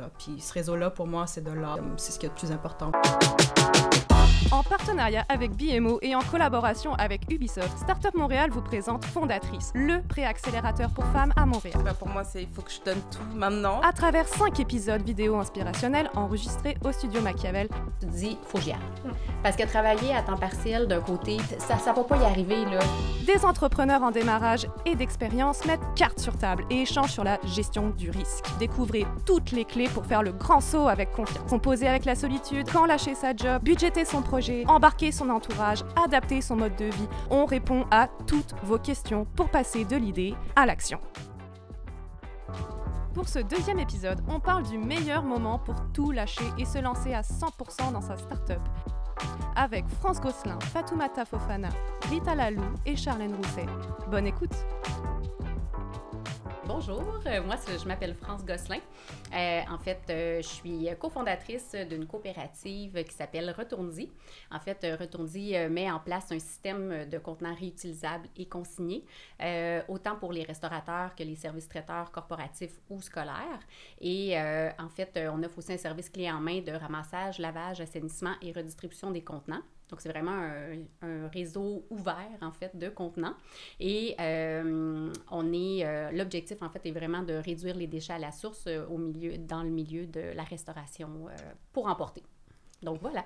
réseau-là. Puis ce réseau-là, pour moi, c'est de là. C'est ce qui est le plus important. En partenariat avec BMO et en collaboration avec Ubisoft, Startup Montréal vous présente Fondatrice, le préaccélérateur pour femmes à Montréal. Pour moi, il faut que je donne tout maintenant. À travers 5 épisodes vidéo inspirationnels enregistrés au studio Machiavel. Tu te dis, faut que j'y aille. Parce que travailler à temps partiel, d'un côté, ça va pas y arriver, là. Des entrepreneurs en démarrage et d'expérience mettent carte sur table et échangent sur la gestion du risque. Découvrez toutes les clés pour faire le grand saut avec confiance. Composer avec la solitude, quand lâcher sa job, budgéter son projet, embarquer son entourage, adapter son mode de vie. On répond à toutes vos questions pour passer de l'idée à l'action. Pour ce 2e épisode, on parle du meilleur moment pour tout lâcher et se lancer à 100% dans sa start-up. Avec France Gosselin, Fatoumata Fofana, Rita Lalou et Charlène Rousset. Bonne écoute! Bonjour, moi je m'appelle France Gosselin. En fait, je suis cofondatrice d'une coopérative qui s'appelle Retourne-y. En fait, Retourne-y met en place un système de contenants réutilisables et consignés, autant pour les restaurateurs que les services traiteurs corporatifs ou scolaires. Et en fait, on offre aussi un service clé en main de ramassage, lavage, assainissement et redistribution des contenants. Donc, c'est vraiment un réseau ouvert, en fait, de contenants. Et l'objectif, en fait, est vraiment de réduire les déchets à la source dans le milieu de la restauration pour emporter. Donc, voilà.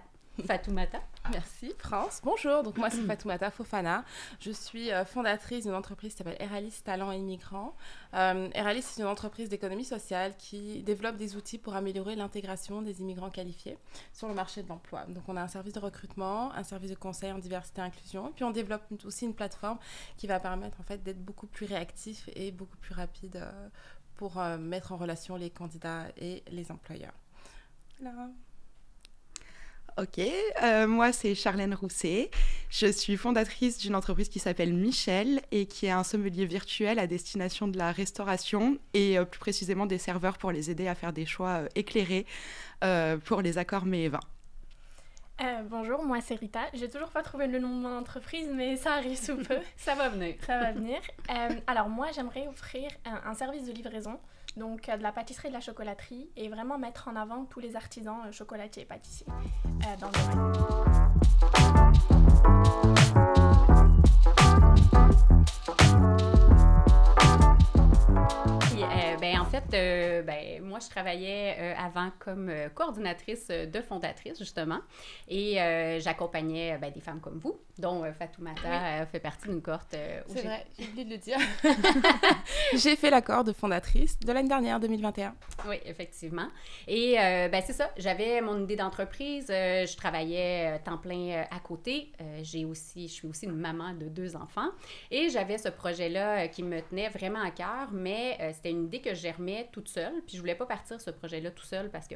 Fatoumata. Merci, France. Bonjour, donc moi c'est Fatoumata Fofana. Je suis fondatrice d'une entreprise qui s'appelle Eralis Talents et Migrants. Eralis, c'est une entreprise d'économie sociale qui développe des outils pour améliorer l'intégration des immigrants qualifiés sur le marché de l'emploi. Donc on a un service de recrutement, un service de conseil en diversité et inclusion, et puis on développe aussi une plateforme qui va permettre en fait d'être beaucoup plus réactif et beaucoup plus rapide pour mettre en relation les candidats et les employeurs. Voilà. Ok, moi c'est Charlène Rousset. Je suis fondatrice d'une entreprise qui s'appelle Michel et qui est un sommelier virtuel à destination de la restauration et plus précisément des serveurs pour les aider à faire des choix éclairés pour les accords mets et vins. Bonjour, moi c'est Rita. J'ai toujours pas trouvé le nom de mon entreprise, mais ça arrive sous peu. Ça va venir. Ça va venir. Alors moi j'aimerais offrir un service de livraison, donc de la pâtisserie et de la chocolaterie, et vraiment mettre en avant tous les artisans chocolatiers et pâtissiers dans le domaine. En fait, moi, je travaillais avant comme coordinatrice de fondatrice, justement, et j'accompagnais des femmes comme vous, dont Fatoumata fait partie d'une cohorte. C'est vrai, j'ai oublié de le dire. J'ai fait la cohorte de fondatrice de l'année dernière, 2021. Oui, effectivement. Et c'est ça, j'avais mon idée d'entreprise, je travaillais temps plein à côté. Je suis aussi une maman de 2 enfants, et j'avais ce projet-là qui me tenait vraiment à cœur, mais c'était une idée que je germais toute seule, puis je voulais pas partir ce projet-là tout seul parce que,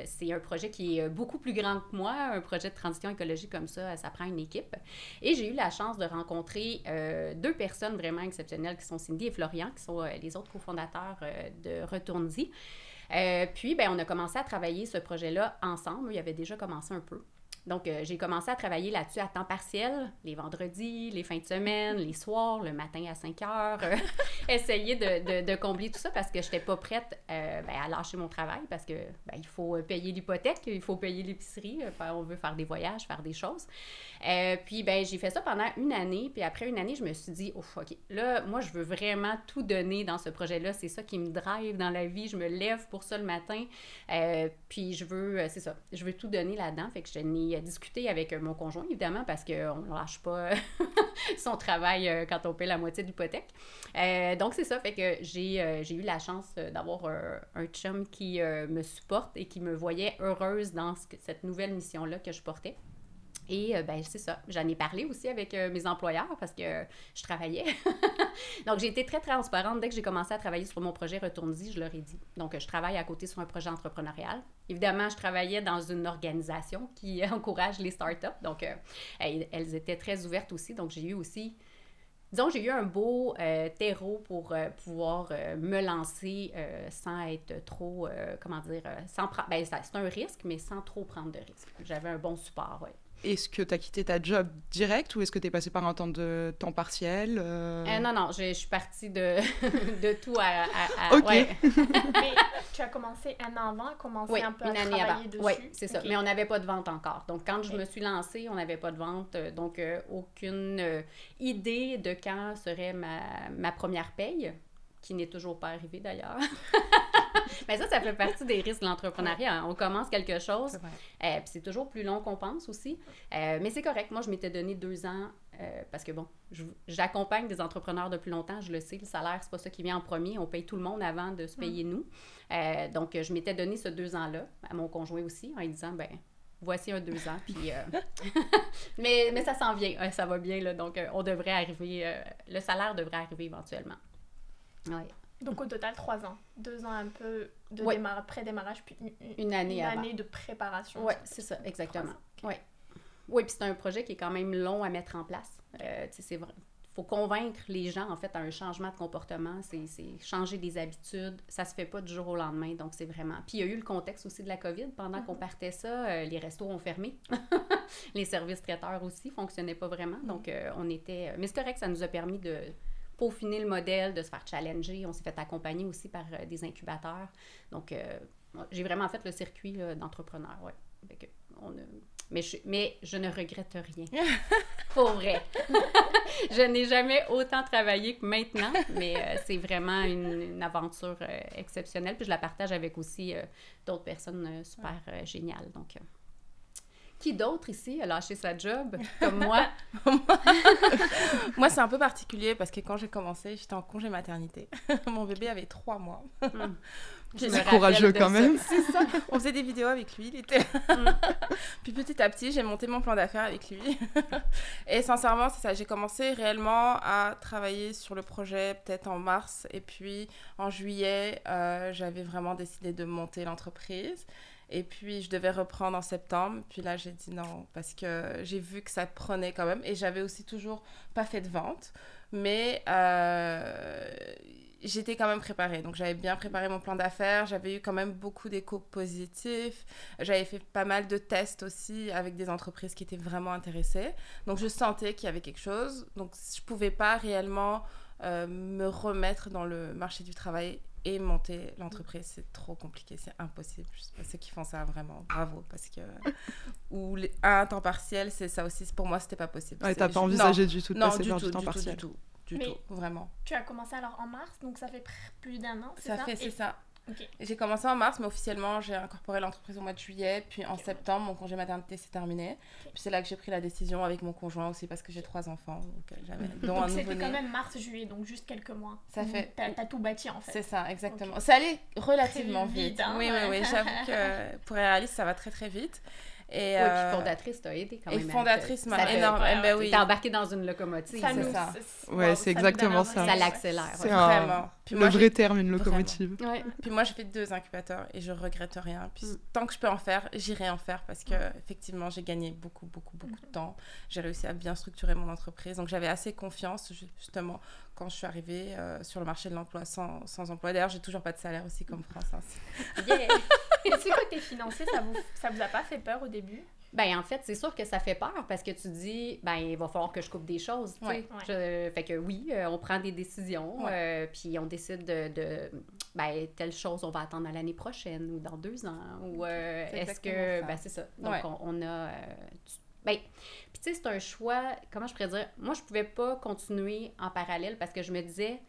c'est un projet qui est beaucoup plus grand que moi, un projet de transition écologique comme ça prend une équipe. Et j'ai eu la chance de rencontrer 2 personnes vraiment exceptionnelles qui sont Cindy et Florian, qui sont les autres cofondateurs de Retourne-y. Puis, on a commencé à travailler ce projet-là ensemble. Il avait déjà commencé un peu. Donc, j'ai commencé à travailler là-dessus à temps partiel, les vendredis, les fins de semaine, les soirs, le matin à 5 heures, essayer de combler tout ça parce que je n'étais pas prête à lâcher mon travail parce que il faut payer l'hypothèque, il faut payer l'épicerie, on veut faire des voyages, faire des choses. Puis, j'ai fait ça pendant 1 année, puis après 1 année, je me suis dit, OK, là, moi, je veux vraiment tout donner dans ce projet-là, c'est ça qui me drive dans la vie, je me lève pour ça le matin, puis je veux tout donner là-dedans, fait que je n'ai discuté avec mon conjoint, évidemment, parce qu'on ne lâche pas son travail quand on paie la moitié de l'hypothèque. Donc, c'est ça, fait que j'ai eu la chance d'avoir un chum qui me supporte et qui me voyait heureuse dans cette nouvelle mission-là que je portais. Et c'est ça, j'en ai parlé aussi avec mes employeurs parce que je travaillais. Donc, j'ai été très transparente. Dès que j'ai commencé à travailler sur mon projet Retourne-y, je leur ai dit. Donc, je travaille à côté sur un projet entrepreneurial. Évidemment, je travaillais dans une organisation qui encourage les startups. Donc, elles étaient très ouvertes aussi. Donc, j'ai eu un beau terreau pour pouvoir me lancer sans être trop, c'est un risque, mais sans trop prendre de risques. J'avais un bon support, oui. est-ce que tu as quitté ta job direct ou est-ce que tu es passé par un temps partiel Non, je suis partie de tout à OK. Ouais. Mais tu as commencé un an avant, commencé un peu à travailler dessus. Oui, c'est ça. Ok. Mais on n'avait pas de vente encore. Donc, quand je me suis lancée, on n'avait pas de vente. Donc, aucune idée de quand serait ma première paye, qui n'est toujours pas arrivée d'ailleurs. Mais ça fait partie des risques de l'entrepreneuriat. Hein. On commence quelque chose, puis c'est toujours plus long qu'on pense aussi. Mais c'est correct. Moi, je m'étais donné 2 ans parce que, bon, j'accompagne des entrepreneurs depuis longtemps. Je le sais, le salaire, c'est pas ça qui vient en premier. On paye tout le monde avant de se payer nous. Donc, je m'étais donné ce 2 ans-là, à mon conjoint aussi, en lui disant, ben voici un 2 ans, puis... mais ça s'en vient, ça va bien, là. Donc, on devrait arriver... le salaire devrait arriver éventuellement. Oui. Donc au total 3 ans. 2 ans un peu de pré-démarrage, puis une année avant. de préparation. Oui, c'est ça, exactement. Oui, oui, puis c'est un projet qui est quand même long à mettre en place. C'est vrai. Il faut convaincre les gens, en fait, à un changement de comportement. C'est changer des habitudes. Ça se fait pas du jour au lendemain, donc c'est vraiment... Puis il y a eu le contexte aussi de la COVID. Pendant qu'on partait ça, les restos ont fermé. Les services traiteurs aussi fonctionnaient pas vraiment. Donc on était... Mais c'est correct, ça nous a permis de peaufiner le modèle, de se faire challenger. On s'est fait accompagner aussi par des incubateurs. Donc, j'ai vraiment fait le circuit d'entrepreneur, oui. Mais je ne regrette rien. Pour vrai. Je n'ai jamais autant travaillé que maintenant, mais c'est vraiment une aventure exceptionnelle. Puis je la partage avec aussi d'autres personnes super géniales. Donc, qui d'autre ici a lâché sa job, comme moi? Moi, c'est un peu particulier parce que quand j'ai commencé, j'étais en congé maternité. Mon bébé avait 3 mois. C'est courageux quand même. C'est ça. On faisait des vidéos avec lui, il était... Puis petit à petit, j'ai monté mon plan d'affaires avec lui. Et sincèrement, c'est ça. J'ai commencé réellement à travailler sur le projet peut-être en mars. Et puis en juillet, j'avais vraiment décidé de monter l'entreprise. Et puis, je devais reprendre en septembre. Puis là, j'ai dit non, parce que j'ai vu que ça prenait quand même. Et j'avais aussi toujours pas fait de vente. Mais j'étais quand même préparée. Donc, j'avais bien préparé mon plan d'affaires. J'avais eu quand même beaucoup d'échos positifs. J'avais fait pas mal de tests aussi avec des entreprises qui étaient vraiment intéressées. Donc, je sentais qu'il y avait quelque chose. Donc, je pouvais pas réellement me remettre dans le marché du travail et monter l'entreprise, c'est trop compliqué, c'est impossible. Je sais pas ceux qui font ça vraiment, bravo, parce que ou un temps partiel, c'est ça aussi. Pour moi, c'était pas possible. Ouais, t'as pas envisagé du tout de passer vers du temps partiel. partiel. Du tout, vraiment. Tu as commencé alors en mars, donc ça fait plus d'1 an, c'est ça? C'est ça. Okay. J'ai commencé en mars, mais officiellement, j'ai incorporé l'entreprise au mois de juillet. Puis en septembre, mon congé maternité s'est terminé. Puis c'est là que j'ai pris la décision avec mon conjoint aussi, parce que j'ai 3 enfants. Donc c'était quand même mars-juillet, donc juste quelques mois. Ça fait... T'as tout bâti, en fait. C'est ça, exactement. Okay. Ça allait relativement vite. Hein, oui, j'avoue que pour Eralis, ça va très, très vite. Et oui, puis fondatrice t'a aidé quand même. Et fondatrice m'a énormément. Oui. T'as embarqué dans une locomotive. C'est ça. Ouais, c'est exactement ça. Ça l'accélère. C'est vraiment. Puis le vrai terme, une locomotive. Ouais. Puis moi, j'ai fait 2 incubateurs et je regrette rien. Puis tant que je peux en faire, j'irai en faire parce que effectivement, j'ai gagné beaucoup de temps. J'ai réussi à bien structurer mon entreprise. Donc, j'avais assez confiance justement quand je suis arrivée sur le marché de l'emploi sans emploi. D'ailleurs, j'ai toujours pas de salaire aussi comme France. Hein. Yeah. Est-ce que côté financier, ça vous a pas fait peur au début? Ben en fait, c'est sûr que ça fait peur parce que tu dis, ben il va falloir que je coupe des choses. Ouais. Fait que oui, on prend des décisions, puis on décide de ben telle chose, on va attendre à l'année prochaine ou dans 2 ans. Ou est-ce que, ça. Ben c'est ça. Donc on a... ben, puis tu sais, c'est un choix, comment je pourrais dire? Moi, je pouvais pas continuer en parallèle parce que je me disais...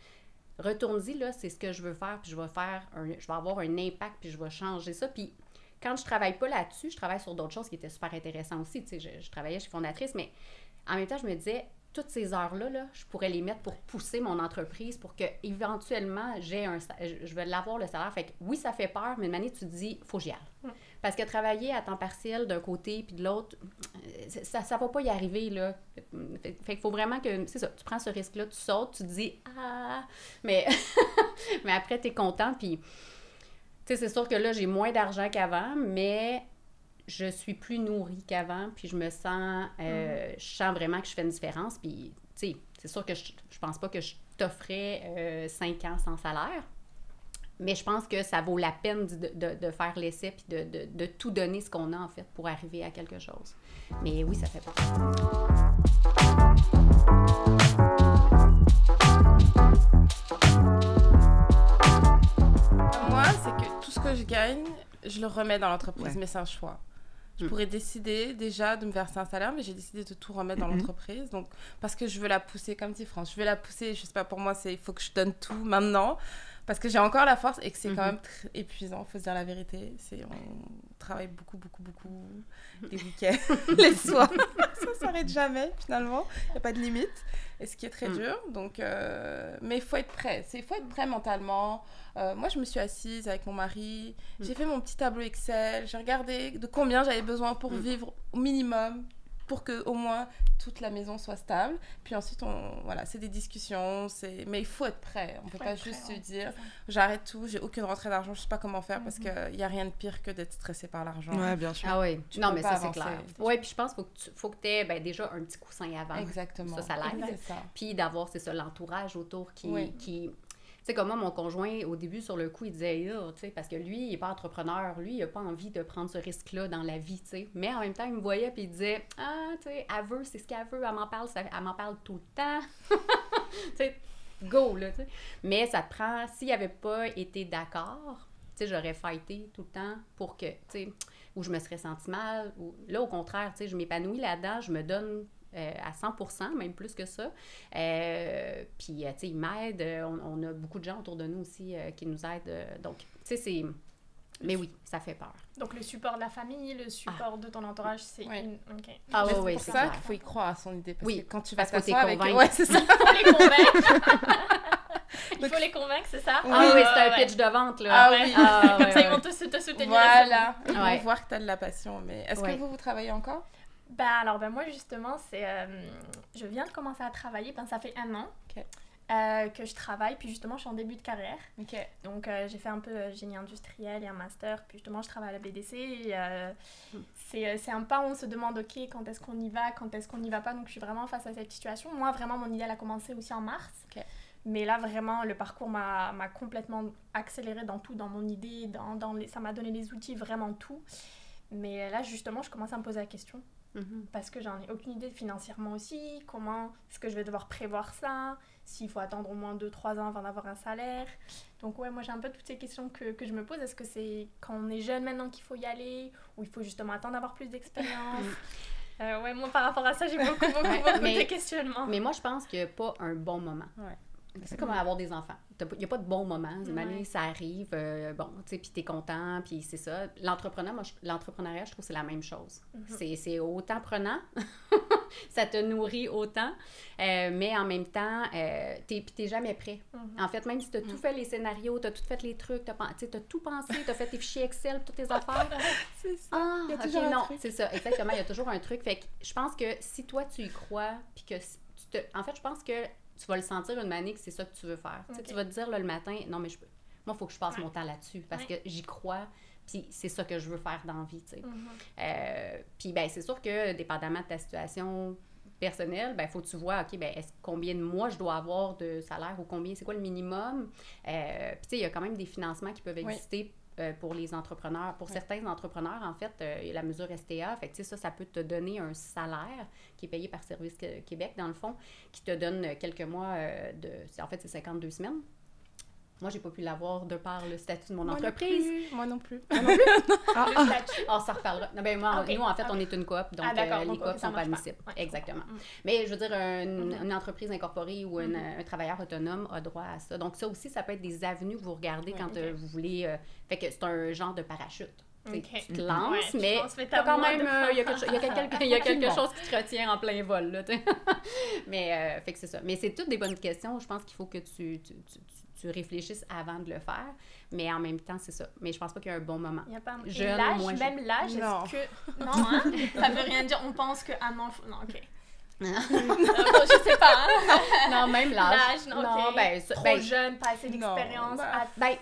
Retourne-y, là, c'est ce que je veux faire, puis je vais avoir un impact, puis je vais changer ça. Puis quand je travaille pas là-dessus, je travaille sur d'autres choses qui étaient super intéressantes aussi. Tu sais, je travaillais chez Fondatrice, mais en même temps, je me disais, toutes ces heures-là, je pourrais les mettre pour pousser mon entreprise, pour que éventuellement je vais l'avoir le salaire. Fait que oui, ça fait peur, mais une année, tu te dis, faut que j'y aille. Parce que travailler à temps partiel d'un côté puis de l'autre, ça va pas y arriver, là. Fait qu'il faut vraiment que, c'est ça, tu prends ce risque-là, tu sautes, tu te dis, mais mais après, t'es content, puis, tu sais, c'est sûr que là, j'ai moins d'argent qu'avant, mais je suis plus nourrie qu'avant, puis je me sens, je sens vraiment que je fais une différence, puis, tu sais, c'est sûr que je pense pas que je t'offrais 5 ans sans salaire, Mais je pense que ça vaut la peine de faire l'essai puis de tout donner ce qu'on a, en fait, pour arriver à quelque chose. Mais oui, ça fait peur. Moi, c'est que tout ce que je gagne, je le remets dans l'entreprise, Ouais. mais c'est un choix. Je pourrais décider déjà de me verser un salaire, mais j'ai décidé de tout remettre dans l'entreprise. Donc, parce que je veux la pousser, comme dit France, je veux la pousser. Je sais pas, pour moi, il faut que je donne tout maintenant. Parce que j'ai encore la force et que c'est quand même très épuisant, il faut se dire la vérité. On travaille beaucoup les week-ends, les soirs. Ça s'arrête jamais, finalement. Il n'y a pas de limite. Et ce qui est très dur. Donc, mais il faut être prêt. Il faut être prêt mentalement. Moi, je me suis assise avec mon mari. J'ai fait mon petit tableau Excel. J'ai regardé de combien j'avais besoin pour vivre au minimum, pour que au moins toute la maison soit stable. Puis ensuite, voilà, c'est des discussions. Mais il faut être prêt. On ne peut pas juste se dire j'arrête tout, j'ai aucune rentrée d'argent, je ne sais pas comment faire parce qu'il n'y a rien de pire que d'être stressé par l'argent. Ouais, bien sûr. Ah oui, non, mais ça, c'est avancer. clair. Oui, puis je pense qu'il faut que tu aies déjà un petit coussin avant. Exactement. Ça l'aide. C'est ça. Puis d'avoir, c'est ça, l'entourage autour qui tu sais, comme moi, mon conjoint, au début, sur le coup, il disait, tu sais, parce que lui, il n'est pas entrepreneur, lui, il n'a pas envie de prendre ce risque-là dans la vie, tu sais. Mais en même temps, il me voyait, puis il disait, tu sais, elle veut, c'est ce qu'elle veut, elle m'en parle tout le temps. Tu sais, go, là, tu sais. Mais ça te prend, s'il n'avait pas été d'accord, tu sais, j'aurais fighté tout le temps pour que, tu sais, ou je me serais sentie mal, ou là, au contraire, tu sais, je m'épanouis là-dedans, je me donne à 100%, même plus que ça. Puis, tu sais, ils m'aident. On a beaucoup de gens autour de nous aussi qui nous aident. Donc, tu sais, c'est... Mais oui, ça fait peur. Donc, le support de la famille, le support de ton entourage, c'est Oui. OK. Ah Mais oui, c'est c'est pour ça clair. qu'il faut y croire à son idée. Parce Oui, que quand tu vas parce que t'asseoir t'es avec... convaincu. Ouais, c'est ça. Il faut les convaincre. Il faut les convaincre, c'est ça? Ah oui, c'est un pitch de vente, là. Ah oui. Ah, Comme ouais, ça, ils ouais. vont te soutenir. Voilà. Ils Ouais. vont voir que tu as de la passion. Mais est-ce que vous travaillez encore? Moi, justement, je viens de commencer à travailler. Ça fait 1 an que je travaille. Puis, justement, je suis en début de carrière. OK. Donc, j'ai fait un peu génie industriel et un master. Puis, justement, je travaille à la BDC. Et, c'est un pas où on se demande, OK, quand est-ce qu'on y va, quand est-ce qu'on n'y va pas. Donc, je suis vraiment face à cette situation. Moi, vraiment, mon idéal a commencé aussi en mars. OK. Mais là, vraiment, le parcours m'a complètement accéléré dans tout, dans mon idée. Ça m'a donné les outils, vraiment tout. Mais là, justement, je commence à me poser la question. Parce que j'en ai aucune idée financièrement aussi. Comment est-ce que je vais devoir prévoir ça? S'il faut attendre au moins 2-3 ans avant d'avoir un salaire. Donc ouais, moi j'ai un peu toutes ces questions que je me pose. Est-ce que c'est quand on est jeune maintenant qu'il faut y aller? Ou il faut justement attendre d'avoir plus d'expérience? Ouais, moi par rapport à ça, j'ai beaucoup de questionnements. Mais moi, je pense qu'il n'y a pas un bon moment. Ouais. C'est comme avoir des enfants. Il n'y a pas de bon moment. Une année, ça arrive, bon, tu sais, puis t'es content, puis c'est ça. L'entrepreneuriat, je trouve que c'est la même chose. C'est autant prenant, ça te nourrit autant, mais en même temps, t'es jamais prêt. En fait, même si t'as tout fait les scénarios, t'as tout fait les trucs, t'as tout pensé, t'as fait tes fichiers Excel, toutes tes affaires. C'est ça. Ah, Il y a ok, toujours un non, truc. c'est ça, exactement, il y a toujours un truc. Fait que je pense que si toi, tu y crois, puis que en fait, je pense que tu vas le sentir une année que c'est ça que tu veux faire. Okay. Tu vas te dire là, le matin, non, mais moi, il faut que je passe mon temps là-dessus parce que j'y crois, puis c'est ça que je veux faire dans la vie, tu sais. Puis, ben, c'est sûr que, dépendamment de ta situation personnelle, ben, il faut que tu vois, OK, ben, combien de mois je dois avoir de salaire ou combien, c'est quoi le minimum? Puis, tu sais, il y a quand même des financements qui peuvent exister pour les entrepreneurs. Pour certains entrepreneurs, en fait, il y a la mesure STA. Fait que, ça peut te donner un salaire qui est payé par Service Québec, dans le fond, qui te donne quelques mois en fait, c'est 52 semaines. Moi, j'ai pas pu l'avoir de par le statut de mon entreprise. Moi non plus. Le statut. On s'en reparlera. Non, ben, moi, nous, en fait, on est une coop, donc les coops sont pas admissibles. Exactement. Mais, je veux dire, une entreprise incorporée ou un travailleur autonome a droit à ça. Donc, ça aussi, ça peut être des avenues que vous regardez quand vous voulez... fait que c'est un genre de parachute. Tu te lances, mais quand même, il y a quelque chose qui te retient en plein vol. Là, mais, fait que c'est ça. Mais c'est toutes des bonnes questions. Je pense qu'il faut que tu réfléchisses avant de le faire. Mais en même temps, c'est ça. Mais je pense pas qu'il y a un bon moment. Il y a pas jeune, l'âge, moins même jeune. l'âge, est-ce que... Non, hein? Ça veut rien dire. On pense qu'un enfant... Non, OK. Bon, je sais pas. Hein? Non, même l'âge. Non, trop jeune, pas assez d'expérience.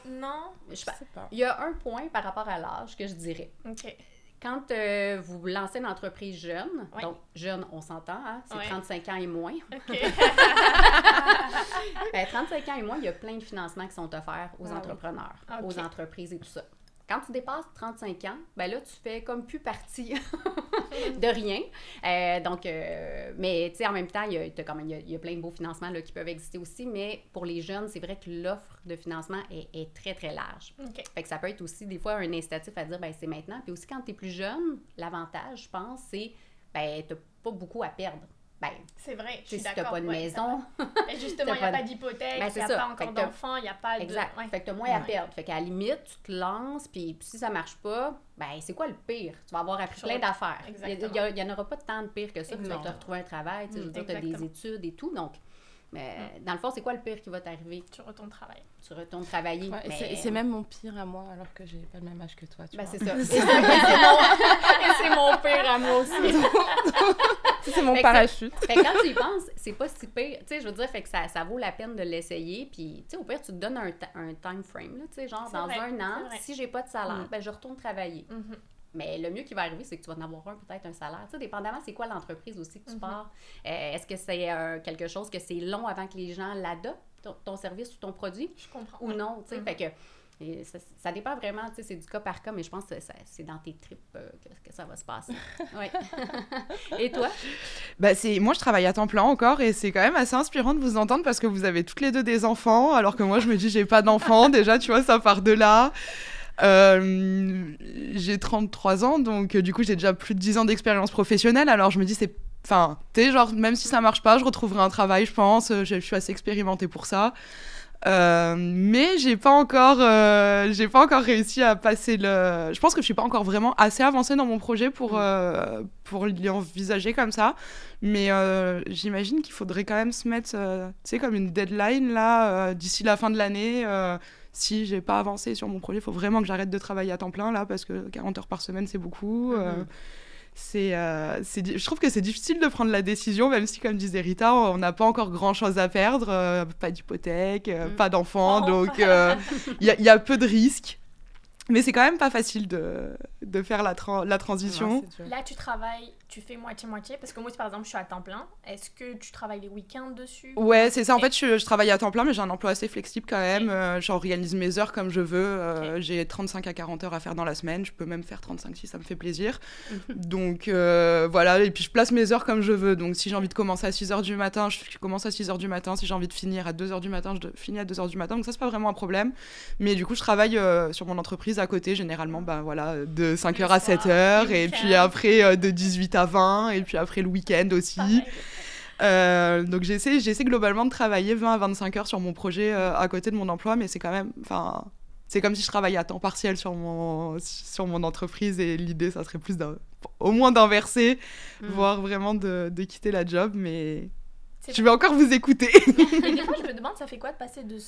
Non, je sais pas. Il y a un point par rapport à l'âge que je dirais. OK. Quand vous lancez une entreprise jeune, donc jeune, on s'entend, hein, c'est 35 ans et moins. OK. 35 ans et moins, il y a plein de financements qui sont offerts aux entrepreneurs, aux entreprises et tout ça. Quand tu dépasses 35 ans, ben là, tu fais comme plus partie de rien. Mais tu sais, en même temps, il y a plein de beaux financements là, qui peuvent exister aussi, mais pour les jeunes, c'est vrai que l'offre de financement est très, très large. Okay. Fait que ça peut être aussi, des fois, un incitatif à dire, ben c'est maintenant. Puis aussi, quand tu es plus jeune, l'avantage, je pense, c'est, ben tu n'as pas beaucoup à perdre. Ben, c'est vrai, je suis si d'accord. tu n'as pas de maison. Et justement, il n'y a pas d'hypothèque, il n'y a pas encore d'enfants, il n'y a pas de... Exact. Fait que tu as moins à perdre. Fait qu'à la limite, tu te lances, puis si ça ne marche pas, ben c'est quoi le pire? Tu vas avoir appris plein d'affaires. Il n'y en aura pas tant de pire que ça. Tu vas te retrouver un travail, tu sais, je veux dire, tu as des études et tout. Donc, dans le fond, c'est quoi le pire qui va t'arriver? Tu retournes travailler. Tu retournes travailler. Ouais, mais... c'est même mon pire à moi, alors que j'ai pas le même âge que toi. Tu vois. C'est ça. Et c'est mon pire à moi aussi. C'est mon parachute. Fait que quand tu y penses, c'est pas si pire. Tu sais, je veux dire, fait que ça vaut la peine de l'essayer. Puis, tu sais, au pire, tu te donnes un time frame, là, tu sais, genre, dans un an, si j'ai pas de salaire, ben je retourne travailler. Mais le mieux qui va arriver, c'est que tu vas en avoir peut-être un salaire. Tu sais, dépendamment, c'est quoi l'entreprise aussi que tu pars. Est-ce que c'est quelque chose que c'est long avant que les gens l'adoptent, ton service ou ton produit? Je comprends. Ou non, tu sais, fait que... ça dépend vraiment, tu sais, c'est du cas par cas, mais je pense que c'est dans tes tripes que ça va se passer. Oui. Et toi? Moi, je travaille à temps plein encore et c'est quand même assez inspirant de vous entendre parce que vous avez toutes les deux des enfants, alors que moi, je me dis, j'ai pas d'enfants. Déjà, tu vois, ça part de là. J'ai 33 ans, donc du coup, j'ai déjà plus de 10 ans d'expérience professionnelle, alors je me dis, tu sais, genre, même si ça marche pas, je retrouverai un travail, je pense. Je suis assez expérimentée pour ça. Mais j'ai pas encore réussi à passer je pense que je suis pas encore vraiment assez avancée dans mon projet pour l'envisager comme ça, mais j'imagine qu'il faudrait quand même se mettre tu sais, comme une deadline là, d'ici la fin de l'année. Si j'ai pas avancé sur mon projet, il faut vraiment que j'arrête de travailler à temps plein là, parce que 40 heures par semaine c'est beaucoup. Je trouve que c'est difficile de prendre la décision, même si, comme disait Rita, on n'a pas encore grand-chose à perdre, pas d'hypothèque, pas d'enfants, donc il y a peu de risques. Mais c'est quand même pas facile de faire la transition. Non, là, tu travailles, tu fais moitié-moitié, parce que moi, par exemple, je suis à temps plein. Est-ce que tu travailles les week-ends dessus? Ouais, c'est ça. En fait, je travaille à temps plein, mais j'ai un emploi assez flexible quand même. J'organise mes heures comme je veux. J'ai 35 à 40 heures à faire dans la semaine. Je peux même faire 35 si ça me fait plaisir. Donc, voilà. Et puis, je place mes heures comme je veux. Donc, si j'ai envie de commencer à 6h du matin, je commence à 6h du matin. Si j'ai envie de finir à 2h du matin, je finis à 2h du matin. Donc, ça, c'est pas vraiment un problème. Mais du coup, je travaille sur mon entreprise à côté, généralement, de 5h à 7h. Et puis après, de 18 à 20. Et puis après, le week-end aussi. Donc j'essaie globalement de travailler 20 à 25 heures sur mon projet à côté de mon emploi, mais c'est quand même, c'est comme si je travaillais à temps partiel sur mon entreprise, et l'idée ça serait plus au moins d'inverser, voire vraiment de quitter la job, mais je vais encore vous écouter. Et des fois je me demande, ça fait quoi de passer de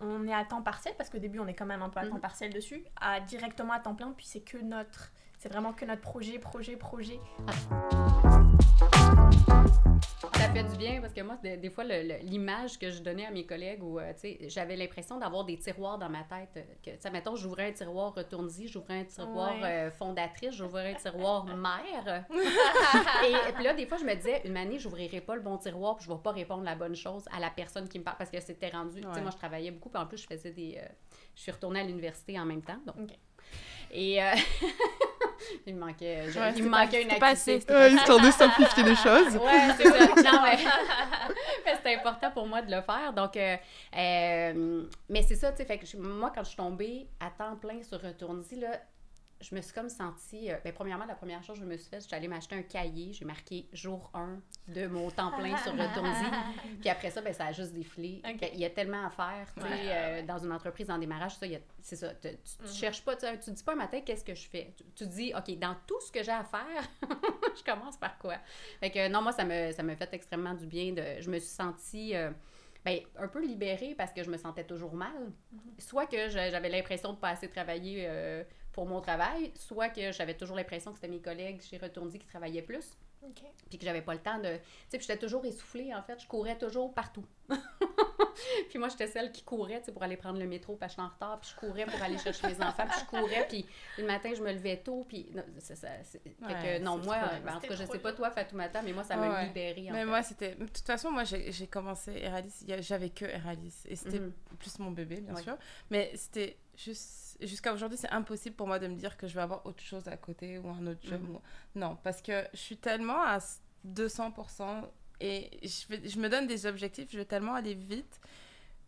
on est à temps partiel, parce qu'au début on est quand même un peu à temps partiel dessus, à directement à temps plein, puis c'est vraiment que notre projet. Ça fait du bien, parce que moi, des fois, l'image que je donnais à mes collègues, où j'avais l'impression d'avoir des tiroirs dans ma tête. Mettons, j'ouvrais un tiroir retourne-y, j'ouvrais un tiroir fondatrice, j'ouvrais un tiroir mère. Et puis là, des fois, je me disais, une année, j'ouvrirai pas le bon tiroir, puis je vais pas répondre la bonne chose à la personne qui me parle, parce que c'était rendu. Tu sais, moi, je travaillais beaucoup, puis en plus, je suis retournée à l'université en même temps. Donc. Okay. Et il me manquait une activité. Histoire de simplifier les choses. Ouais, c'est ça. Non, mais c'était important pour moi de le faire. Donc, mais c'est ça, tu sais, fait que moi, quand je suis tombée à temps plein sur Retourne-y, là, je me suis comme sentie... premièrement, la première chose que je me suis faite, j'étais allée m'acheter un cahier. J'ai marqué jour 1 de mon temps plein sur Retourne-y. Puis après ça, ça a juste défilé. Okay. Il y a tellement à faire, tu sais, dans une entreprise en démarrage. C'est ça, tu cherches pas, tu dis pas un matin, qu'est-ce que je fais? Tu dis, OK, dans tout ce que j'ai à faire, je commence par quoi? Fait que non, moi, ça me fait extrêmement du bien. Je me suis sentie... un peu libérée, parce que je me sentais toujours mal. Soit que j'avais l'impression de pas assez travailler pour mon travail, soit que j'avais toujours l'impression que c'était mes collègues chez Retourne-y qui travaillaient plus. Puis que j'avais pas le temps de... Tu sais, puis j'étais toujours essoufflée, en fait. Je courais toujours partout. Puis moi, j'étais celle qui courait, tu sais, pour aller prendre le métro, parce que je suis en retard, puis je courais pour aller chercher mes enfants, puis je courais, puis le matin, je me levais tôt, puis non, fait que non, moi, en tout cas, je sais pas toi, Fatoumata, mais moi, ça m'a libérée, mais moi, c'était... De toute façon, moi, j'ai commencé Eralis, j'avais que Eralis, et c'était plus mon bébé, bien sûr, mais c'était juste... Jusqu'à aujourd'hui, c'est impossible pour moi de me dire que je vais avoir autre chose à côté ou un autre job. Non, parce que je suis tellement à 200% et je me donne des objectifs, je vais tellement aller vite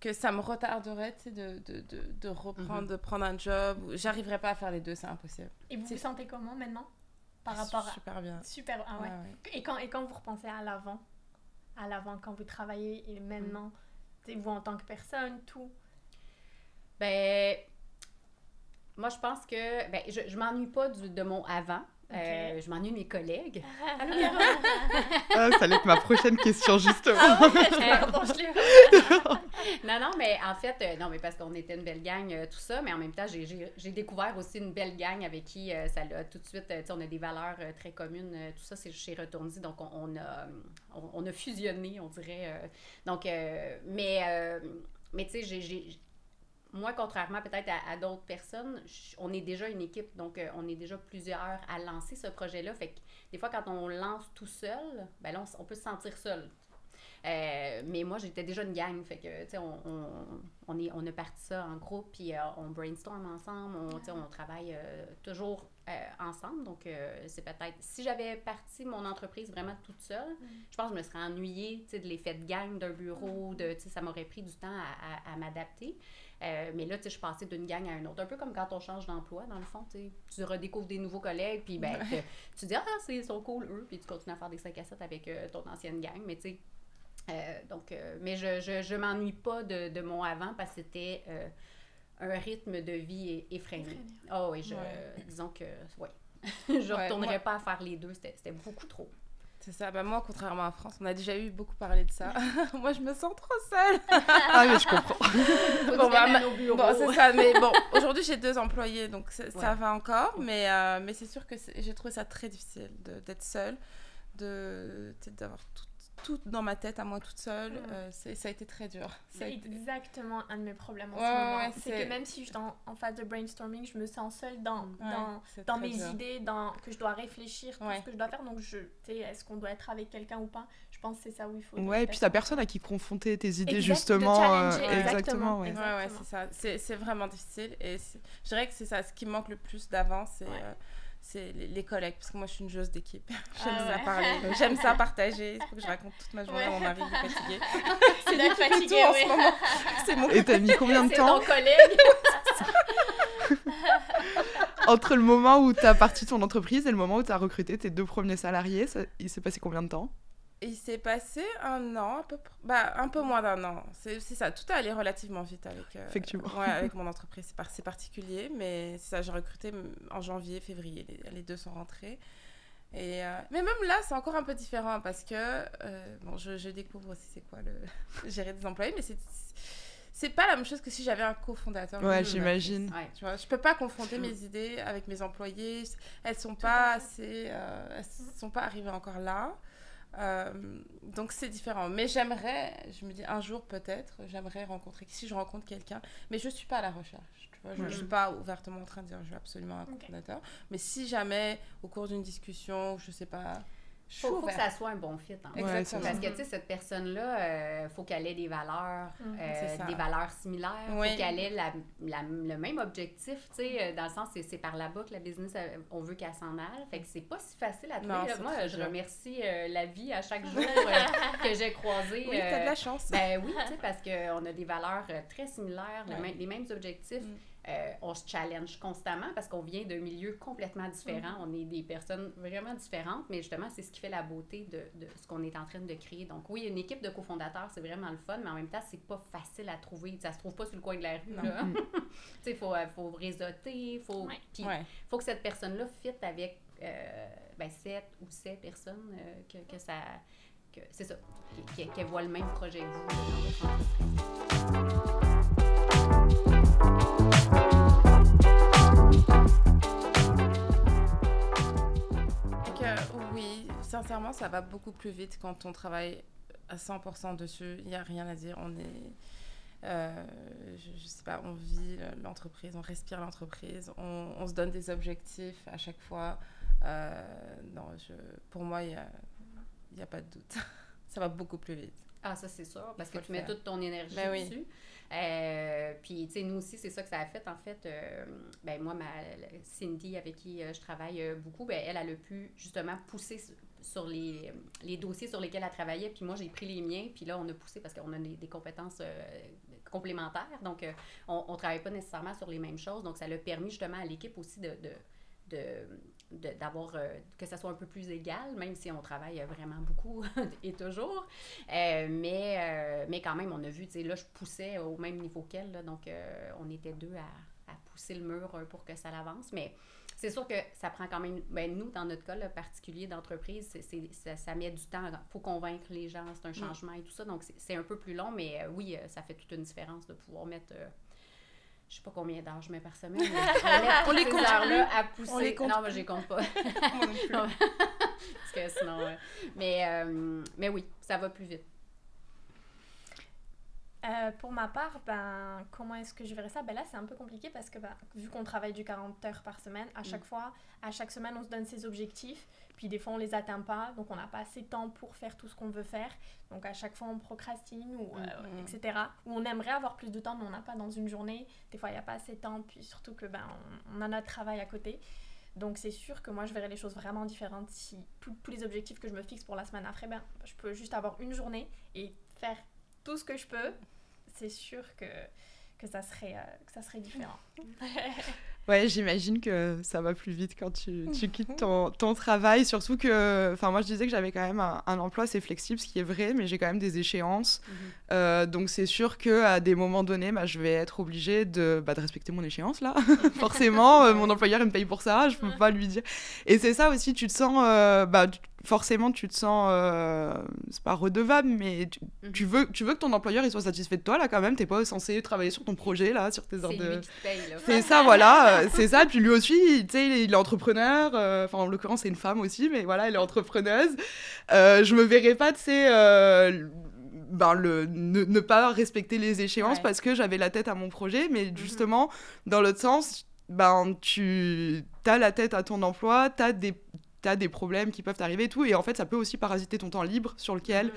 que ça me retarderait, tu sais, de reprendre, de prendre un job. J'arriverai pas à faire les deux, c'est impossible. Et vous vous sentez comment maintenant par rapport à... Super bien. Super, ah ouais. Et quand vous repensez à l'avant, quand vous travaillez et maintenant, tu sais, vous en tant que personne, tout? Ben... Moi, je pense que... Ben, je m'ennuie pas de mon avant. Je m'ennuie de mes collègues. Allô, ça allait être ma prochaine question, justement. Non, mais en fait, non, mais parce qu'on était une belle gang, tout ça, mais en même temps, j'ai découvert aussi une belle gang avec qui ça l'a tout de suite, tu sais, on a des valeurs très communes, tout ça, c'est chez Retournezy, donc on a fusionné, on dirait. Donc, mais tu sais, moi, contrairement peut-être à d'autres personnes, on est déjà une équipe, donc on est déjà plusieurs à lancer ce projet-là. Fait que des fois, quand on lance tout seul, ben là, on peut se sentir seul. Mais moi, j'étais déjà une gang, fait que, tu sais, on a parti ça en groupe, puis on brainstorm ensemble, on travaille toujours ensemble. Donc, c'est peut-être... Si j'avais parti mon entreprise vraiment toute seule, je pense que je me serais ennuyée, tu sais, de l'effet de gang d'un bureau, tu sais, ça m'aurait pris du temps à m'adapter. Mais là, tu sais, je suis passée d'une gang à une autre. Un peu comme quand on change d'emploi, dans le fond, tu redécouvres des nouveaux collègues, puis ben, tu dis « Ah, ils sont cool, eux », puis tu continues à faire des 5 à 7 avec ton ancienne gang, mais tu sais... mais je m'ennuie pas de mon avant parce que c'était un rythme de vie effréné. Ah oui, disons que, je retournerais pas à faire les deux, c'était beaucoup trop. C'est ça, ben moi, contrairement à France, on a déjà eu beaucoup parlé de ça. Moi, je me sens trop seule. Ah, mais je comprends. Bon, c'est ça, mais bon, aujourd'hui, j'ai 2 employés, donc ça va encore, mais c'est sûr que j'ai trouvé ça très difficile d'être seule, d'avoir tout dans ma tête à moi toute seule, ça a été très dur. C'est exactement un de mes problèmes en ce moment. C'est que même si je suis en phase de brainstorming, je me sens seule dans mes idées, que je dois réfléchir, tout ce que je dois faire. Donc, est-ce qu'on doit être avec quelqu'un ou pas? Je pense que c'est ça où il faut... Ouais, et puis t'as personne à qui confronter tes idées, justement. Exactement. Ouais, c'est ça. C'est vraiment difficile. Et je dirais que c'est ça. Ce qui me manque le plus d'avant, c'est les collègues, parce que moi je suis une joueuse d'équipe. J'aime ça parler, j'aime ça partager. Il faut que je raconte toute ma journée à mon mari, il est fatigué. C'est d'être fatigué, en ce moment. C'est mon... Et t'as mis combien de temps? C'est ton collègue. Entre le moment où t'as parti ton entreprise et le moment où t'as recruté tes 2 premiers salariés, il s'est passé combien de temps? Il s'est passé 1 an, un peu moins d'1 an. C'est ça, tout est allé relativement vite Effectivement. Avec mon entreprise. C'est particulier, mais c'est ça, j'ai recruté en janvier, février. Les 2 sont rentrés. Mais même là, c'est encore un peu différent parce que, je découvre aussi c'est quoi gérer des employés, mais c'est pas la même chose que si j'avais un cofondateur. Ouais, j'imagine. Tu vois, je peux pas confronter mes idées avec mes employés. Elles sont pas arrivées encore là. Donc c'est différent, mais je me dis un jour peut-être, j'aimerais rencontrer, si je rencontre quelqu'un, mais je suis pas à la recherche, tu vois, je suis pas ouvertement en train de dire je veux absolument un cofondateur, mais si jamais au cours d'une discussion, je sais pas, faut que ça soit un bon fit. Hein. Exactement. Parce que, tu sais, cette personne-là, faut qu'elle ait des valeurs similaires. Oui. Faut qu'elle ait le même objectif, tu sais, dans le sens, c'est par là-bas que la business, on veut qu'elle s'en aille. Fait que c'est pas si facile à trouver. Non, moi, je remercie la vie à chaque jour que j'ai croisé. Oui, t'as de la chance. Ben oui, tu sais, parce qu'on a des valeurs très similaires, les mêmes objectifs. On se challenge constamment parce qu'on vient d'un milieu complètement différent. On est des personnes vraiment différentes, mais justement, c'est ce qui fait la beauté de ce qu'on est en train de créer. Donc oui, une équipe de cofondateurs, c'est vraiment le fun, mais en même temps, c'est pas facile à trouver. Ça se trouve pas sur le coin de la rue. Tu sais, faut réseauter, faut que cette personne-là fitte avec cette ou ces personnes c'est ça, qu'elle voit le même projet que vous dans votre entreprise. Oui, sincèrement, ça va beaucoup plus vite quand on travaille à 100% dessus. Il n'y a rien à dire. On est... je sais pas, on vit l'entreprise, on respire l'entreprise, on se donne des objectifs à chaque fois. Non, pour moi, il y a pas de doute. Ça va beaucoup plus vite. Ah, ça, c'est sûr, parce que tu mets toute ton énergie dessus. Puis, tu sais, nous aussi, c'est ça que ça a fait. En fait, moi, Cindy, avec qui je travaille beaucoup, elle a pu, justement, pousser sur les dossiers sur lesquels elle travaillait. Puis moi, j'ai pris les miens. Puis là, on a poussé parce qu'on a des compétences complémentaires. Donc, on ne travaille pas nécessairement sur les mêmes choses. Donc, ça l'a permis, justement, à l'équipe aussi d'avoir que ça soit un peu plus égal, même si on travaille vraiment beaucoup et toujours. Mais quand même, on a vu, tu sais, là, je poussais au même niveau qu'elle, là, donc on était deux à pousser le mur pour que ça avance. Mais c'est sûr que ça prend quand même... nous, dans notre cas là, particulier d'entreprise, ça met du temps. Il faut convaincre les gens, c'est un changement et tout ça. Donc, c'est un peu plus long, mais oui, ça fait toute une différence de pouvoir mettre... je sais pas combien d'heures je mets par semaine, mais on les compte là à pousser. On les compte. Non, moi, je les compte pas. Moi non plus. Parce que sinon... mais oui, ça va plus vite. Pour ma part, comment est-ce que je verrais ça? Là, c'est un peu compliqué parce que vu qu'on travaille du 40 heures par semaine, à chaque semaine, on se donne ses objectifs. Puis des fois, on les atteint pas. Donc, on n'a pas assez de temps pour faire tout ce qu'on veut faire. Donc, à chaque fois, on procrastine, etc. Ou on aimerait avoir plus de temps, mais on n'a pas dans une journée. Des fois, il n'y a pas assez de temps. Puis surtout que on a notre travail à côté. Donc, c'est sûr que moi, je verrais les choses vraiment différentes si tous les objectifs que je me fixe pour la semaine après, je peux juste avoir une journée et faire tout ce que je peux. C'est sûr que ça serait différent. Ouais, j'imagine que ça va plus vite quand tu quittes ton travail, surtout que, moi je disais que j'avais quand même un emploi assez flexible, ce qui est vrai, mais j'ai quand même des échéances, donc c'est sûr qu'à des moments donnés, je vais être obligée de respecter mon échéance là, forcément, mon employeur il me paye pour ça, je peux pas lui dire, et c'est ça aussi, tu te sens, forcément tu te sens, c'est pas redevable, mais tu veux que ton employeur il soit satisfait de toi là quand même, t'es pas censé travailler sur ton projet là, sur tes heures de... C'est lui qui te paye là. C'est ça, voilà. C'est ça, puis lui aussi, tu sais, il est entrepreneur, en l'occurrence, c'est une femme aussi, mais voilà, elle est entrepreneuse. Je me verrais pas, tu sais, ne pas respecter les échéances parce que j'avais la tête à mon projet, mais justement, dans l'autre sens, tu as la tête à ton emploi, t'as des problèmes qui peuvent t'arriver et tout, et en fait ça peut aussi parasiter ton temps libre sur lequel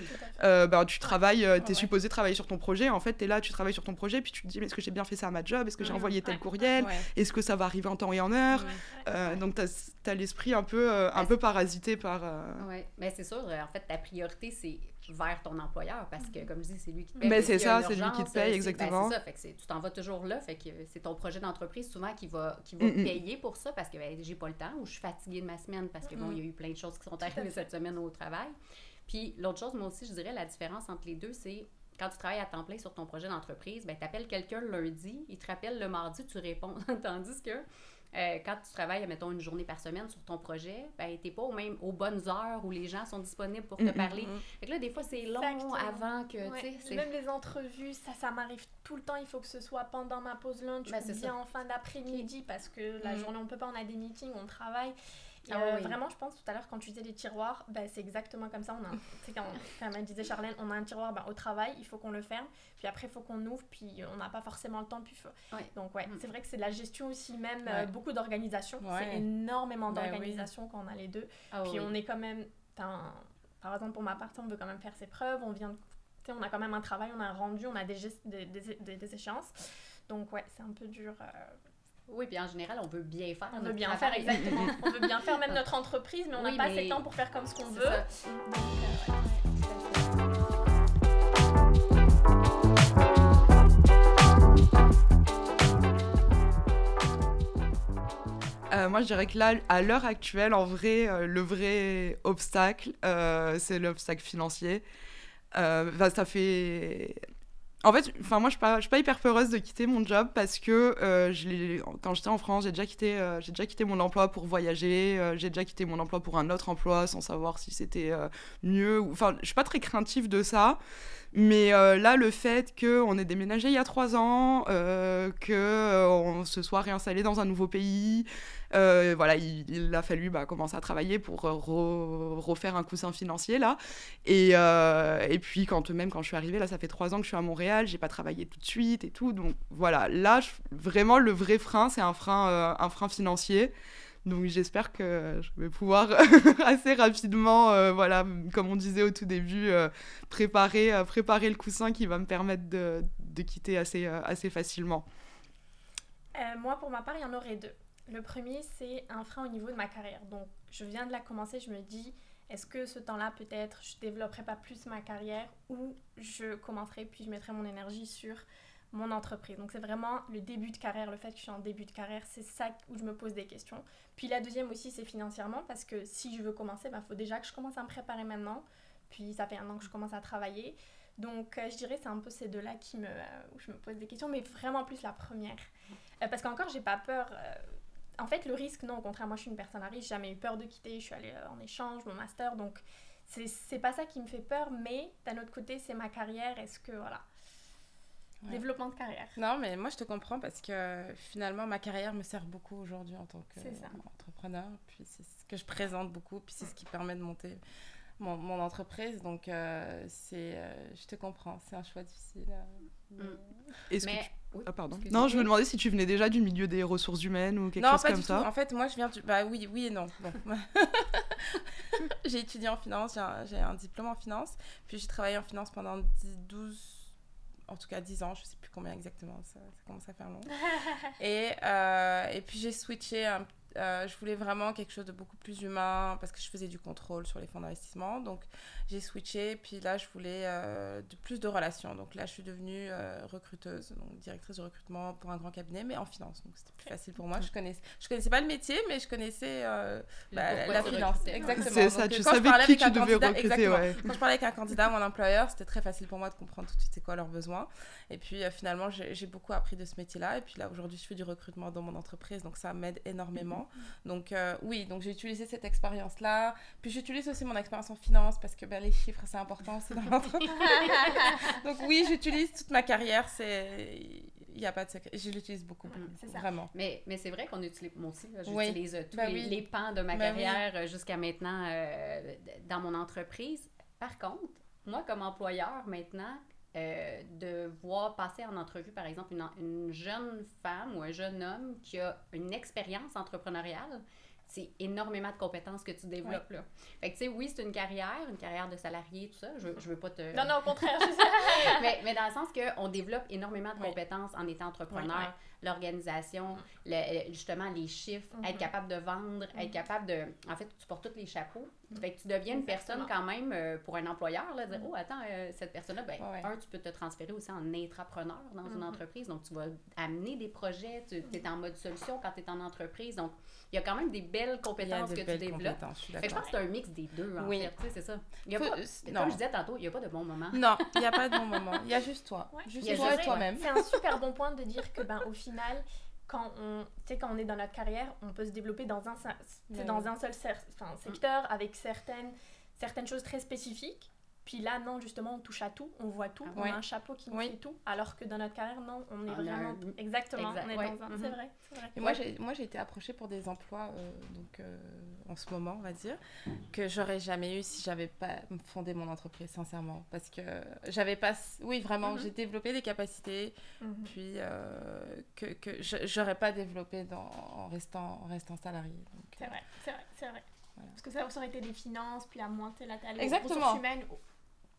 tu travailles, t'es supposé travailler sur ton projet, en fait t'es là, tu travailles sur ton projet, puis tu te dis mais est-ce que j'ai bien fait ça à ma job, est-ce que j'ai envoyé tel courriel, est-ce que ça va arriver en temps et en heure, donc t'as l'esprit un peu parasité par... Oui, mais c'est sûr, en fait ta priorité c'est vers ton employeur, parce que comme je dis, c'est lui qui te paye. Mais c'est ça, c'est lui qui te paye, exactement. C'est ça, fait que tu t'en vas toujours là, fait que c'est ton projet d'entreprise souvent qui va payer pour ça, parce que j'ai pas le temps, ou je suis fatiguée de ma semaine, parce que il y a eu plein de choses qui sont arrivées cette semaine au travail. Puis l'autre chose, moi aussi, je dirais, la différence entre les deux, c'est quand tu travailles à temps plein sur ton projet d'entreprise, tu appelles quelqu'un le lundi, il te rappelle le mardi, tu réponds. Tandis que quand tu travailles, mettons, une journée par semaine sur ton projet, t'es pas aux bonnes heures où les gens sont disponibles pour te parler. Fait que là, des fois, c'est long avant que, tu sais... Même les entrevues, ça m'arrive tout le temps. Il faut que ce soit pendant ma pause lunch ou bien en fin d'après-midi, parce que la journée, on peut pas, on a des meetings, on travaille. Vraiment, je pense tout à l'heure quand tu disais les tiroirs, c'est exactement comme ça. Quand elle disait Charlène, on a un tiroir au travail, il faut qu'on le ferme, puis après il faut qu'on ouvre, puis on n'a pas forcément le temps. Donc c'est vrai que c'est de la gestion aussi, même beaucoup d'organisation. C'est énormément d'organisation quand on a les deux. Puis on est quand même, par exemple pour ma part, on veut quand même faire ses preuves, on a quand même un travail, on a un rendu, on a des échéances. Donc c'est un peu dur. Oui, puis en général, on veut bien faire. On veut bien faire, exactement. On veut bien faire même notre entreprise, mais on n'a pas assez de temps pour faire comme ce qu'on veut. Moi, je dirais que là, à l'heure actuelle, en vrai, le vrai obstacle, c'est l'obstacle financier. Ça fait... En fait, moi, je suis pas hyper peureuse de quitter mon job parce que quand j'étais en France, j'ai déjà quitté mon emploi pour voyager, j'ai déjà quitté mon emploi pour un autre emploi sans savoir si c'était mieux. Je suis pas très craintive de ça, Mais là, le fait qu'on ait déménagé il y a 3 ans, qu'on se soit réinstallé dans un nouveau pays, voilà, il a fallu commencer à travailler pour refaire un coussin financier, là. Et puis, quand je suis arrivée, là, ça fait 3 ans que je suis à Montréal, j'ai pas travaillé tout de suite et tout. Donc, voilà, là, vraiment, le vrai frein, c'est un frein financier. Donc j'espère que je vais pouvoir assez rapidement, voilà, comme on disait au tout début, préparer le coussin qui va me permettre de quitter assez facilement. Moi, pour ma part, il y en aurait 2. Le premier, c'est un frein au niveau de ma carrière. Donc, je viens de la commencer, je me dis, est-ce que ce temps-là, peut-être, je développerai pas plus ma carrière ou je commencerai, puis je mettrai mon énergie sur mon entreprise. Donc, c'est vraiment le début de carrière, le fait que je suis en début de carrière, c'est ça où je me pose des questions. Puis la deuxième aussi, c'est financièrement, parce que si je veux commencer, faut déjà que je commence à me préparer maintenant. Puis ça fait 1 an que je commence à travailler. Donc, je dirais c'est un peu ces 2-là où je me pose des questions, mais vraiment plus la première. Parce qu'encore, j'ai pas peur. En fait, le risque, non, au contraire, moi, je suis une personne à risque. J'ai jamais eu peur de quitter. Je suis allée en échange, mon master. Donc, c'est pas ça qui me fait peur, mais d'un autre côté, c'est ma carrière. Est-ce que, voilà... Ouais. Développement de carrière. Non, mais moi, je te comprends parce que finalement, ma carrière me sert beaucoup aujourd'hui en tant qu'entrepreneur. Puis c'est ce que je présente beaucoup, puis c'est ce qui permet de monter mon entreprise. Donc, je te comprends. C'est un choix difficile. Est-ce que oui, pardon. Non, je me demandais si tu venais déjà du milieu des ressources humaines ou quelque chose comme ça. Non, pas du tout. En fait, moi, je viens du... oui et non. Bon. J'ai étudié en finance, j'ai un diplôme en finance. Puis j'ai travaillé en finance pendant 10 ans, je sais plus combien exactement, ça commence à faire long. Et puis j'ai switché, je voulais vraiment quelque chose de beaucoup plus humain parce que je faisais du contrôle sur les fonds d'investissement. Donc j'ai switché, puis là je voulais plus de relations. Donc là je suis devenue recruteuse, donc directrice de recrutement pour un grand cabinet, mais en finance. Donc c'était plus facile pour moi. Je connaissais pas le métier, mais je connaissais la finance. Exactement. C'est ça, tu savais qui tu devais recruter. Ouais. Quand je parlais avec un candidat ou un employeur, c'était très facile pour moi de comprendre tout de suite c'est quoi leurs besoins. Et puis finalement j'ai beaucoup appris de ce métier-là. Et puis là aujourd'hui je fais du recrutement dans mon entreprise, donc ça m'aide énormément. Donc oui, donc j'ai utilisé cette expérience-là. Puis j'utilise aussi mon expérience en finance parce que les chiffres, c'est important aussi dans l'entreprise. Donc oui, j'utilise toute ma carrière. Il n'y a pas de secret. Je l'utilise beaucoup, c'est ça. Vraiment. Mais c'est vrai qu'on utilise, moi aussi, j'utilise tous les pans de ma carrière jusqu'à maintenant dans mon entreprise. Par contre, moi, comme employeur, maintenant, de voir passer en entrevue, par exemple, une jeune femme ou un jeune homme qui a une expérience entrepreneuriale, c'est énormément de compétences que tu développes, là. Fait que, tu sais, oui, c'est une carrière de salarié, tout ça. Je veux pas te... Non, au contraire, je sais. mais dans le sens qu'on développe énormément de compétences en étant entrepreneur. L'organisation, justement, les chiffres, être capable de vendre, être capable de... En fait, tu portes tous les chapeaux. Fait que tu deviens une personne quand même, pour un employeur, là, dire, oh, attends, cette personne-là, tu peux te transférer aussi en intrapreneur dans une entreprise. Donc, tu vas amener des projets, tu es en mode solution quand tu es en entreprise. Donc, il y a quand même des belles compétences que tu développes. Je pense que c'est un mix des deux, en fait. Tu sais, c'est ça. Comme je disais tantôt, il n'y a pas de bon moment. Non, il n'y a pas de bon moment. Il y a juste toi. Juste toi et toi-même. C'est un super bon point de dire que, au final, quand on est dans notre carrière, on peut se développer dans un seul secteur avec certaines choses très spécifiques. Puis là, non, justement, on touche à tout, on voit tout, on a un chapeau qui nous fait tout, alors que dans notre carrière, non, on est vraiment... Exactement, on est dans un... C'est vrai. Et moi, j'ai été approchée pour des emplois, en ce moment, on va dire, que j'aurais jamais eu si j'avais pas fondé mon entreprise, sincèrement. Parce que j'avais pas... Oui, vraiment, j'ai développé des capacités, puis que j'aurais pas développé en restant salarié. Donc, c'est vrai. Voilà. Parce que ça aurait été des finances, puis la montée, les ressources humaines,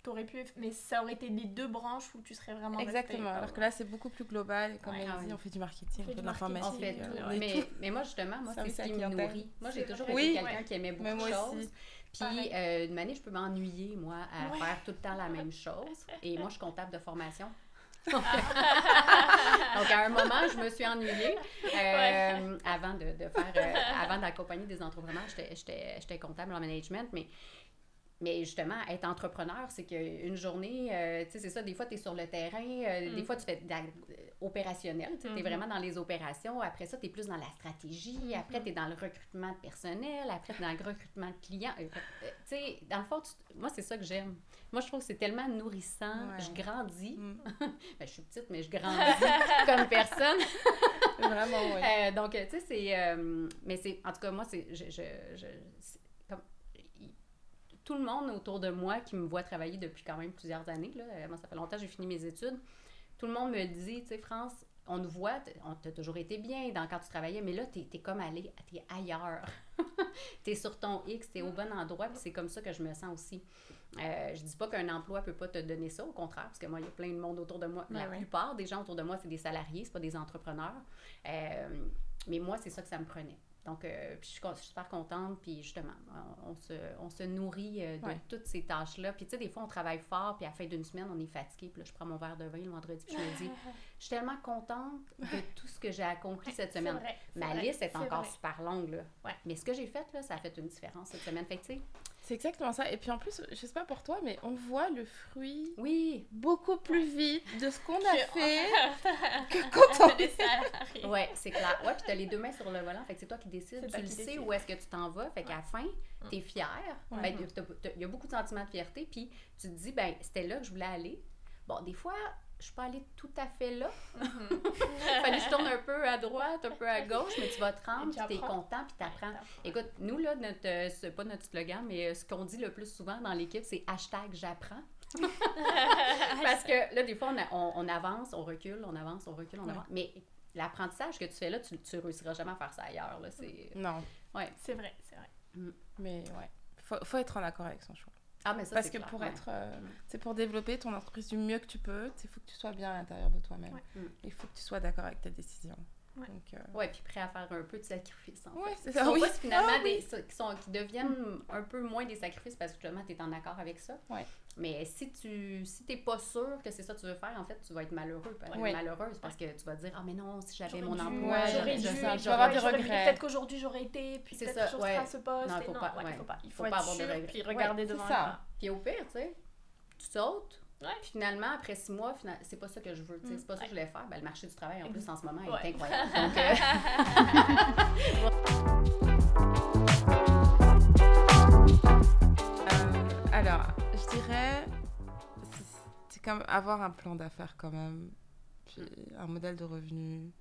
t'aurais pu... Mais ça aurait été les 2 branches où tu serais vraiment Exactement, alors que là, c'est beaucoup plus global. Et comme elle dit, on fait du marketing, on fait de l'informatique. On fait tout. Mais moi, justement, c'est ce qui me nourrit. Moi, j'ai toujours été quelqu'un qui aimait beaucoup de choses. Puis, une année, je peux m'ennuyer, moi, à faire tout le temps la même chose. Et moi, je suis comptable de formation. Donc, à un moment, je me suis ennuyée. Avant d'accompagner des entrepreneurs, j'étais comptable en management, mais Mais justement, être entrepreneur, c'est qu'une journée, tu sais, c'est ça, des fois, tu es sur le terrain, des fois, tu fais opérationnel, tu es vraiment dans les opérations. Après ça, tu es plus dans la stratégie. Après, tu es dans le recrutement de personnel. Après, tu es dans le recrutement de clients. Tu sais, dans le fond, moi, c'est ça que j'aime. Moi, je trouve que c'est tellement nourrissant. Ouais. Je grandis. Ben, je suis petite, mais je grandis comme personne. Vraiment, oui. Donc, tu sais, c'est... mais c'est... En tout cas, moi, c'est... Tout le monde autour de moi qui me voit travailler depuis quand même plusieurs années, là, moi, ça fait longtemps que j'ai fini mes études, tout le monde me dit, tu sais, France, on nous voit, on t'a toujours été bien quand tu travaillais, mais là, t'es comme t'es ailleurs. T'es sur ton X, t'es au bon endroit, puis c'est comme ça que je me sens aussi. Je dis pas qu'un emploi peut pas te donner ça, au contraire, parce que moi, il y a plein de monde autour de moi. La plupart des gens autour de moi, c'est des salariés, c'est pas des entrepreneurs. Mais moi, c'est ça que ça me prenait. Donc, puis je suis super contente, puis justement, on se nourrit de toutes ces tâches-là. Puis tu sais, des fois, on travaille fort, puis à la fin d'une semaine, on est fatigué, puis là, je prends mon verre de vin le vendredi, puis je me dis, je suis tellement contente de tout ce que j'ai accompli cette semaine. Ma liste est encore super longue, là. Ouais. Mais ce que j'ai fait, là, ça a fait une différence cette semaine. Fait que tu sais... C'est exactement ça. Et puis en plus, je sais pas pour toi, mais on voit le fruit beaucoup plus vite de ce qu'on a fait que quand on est salarié. Oui, c'est clair. Ouais, puis tu as les deux mains sur le volant. Fait que c'est toi qui décides. Tu le sais où est-ce que tu t'en vas. Fait qu'à la fin, tu es fière. Ben, il y a beaucoup de sentiments de fierté. Puis tu te dis, ben c'était là que je voulais aller. Bon, des fois, je suis pas allée tout à fait là. Fallait que je tourne un peu à droite, un peu à gauche, mais tu vas te rendre, puis t'es content, puis t'apprends. Écoute, nous, là, c'est pas notre slogan, mais ce qu'on dit le plus souvent dans l'équipe, c'est # j'apprends. Parce que là, des fois, on avance, on recule, on avance, on recule, on avance. Mais l'apprentissage que tu fais là, tu réussiras jamais à faire ça ailleurs. Là. Non. Ouais. C'est vrai. Mais ouais, faut être en accord avec son choix. Ah, mais ça, parce que clair, pour développer ton entreprise du mieux que tu peux, il faut que tu sois bien à l'intérieur de toi-même. Il faut que tu sois d'accord avec ta décision. Ouais, puis prêt à faire un peu de sacrifice. C'est ça. Pas finalement qui deviennent un peu moins des sacrifices parce que justement, tu es en accord avec ça. Ouais. Mais si t'es pas sûr que c'est ça que tu veux faire, en fait, tu vas être malheureuse parce que tu vas te dire, ah, mais non, si j'avais mon emploi, j'aurais dû, avoir des regrets. Peut-être qu'aujourd'hui j'aurais été, puis peut-être que je serais à ce poste. Non, il faut être sûr, puis regarder devant ça. Puis au pire, tu sais, tu sautes. Puis finalement, après 6 mois, c'est pas ça que je veux. C'est pas ça que je voulais faire. Ben, le marché du travail, en plus, en ce moment, est incroyable. Donc, alors, je dirais, c'est comme avoir un plan d'affaires quand même. Puis un modèle de revenu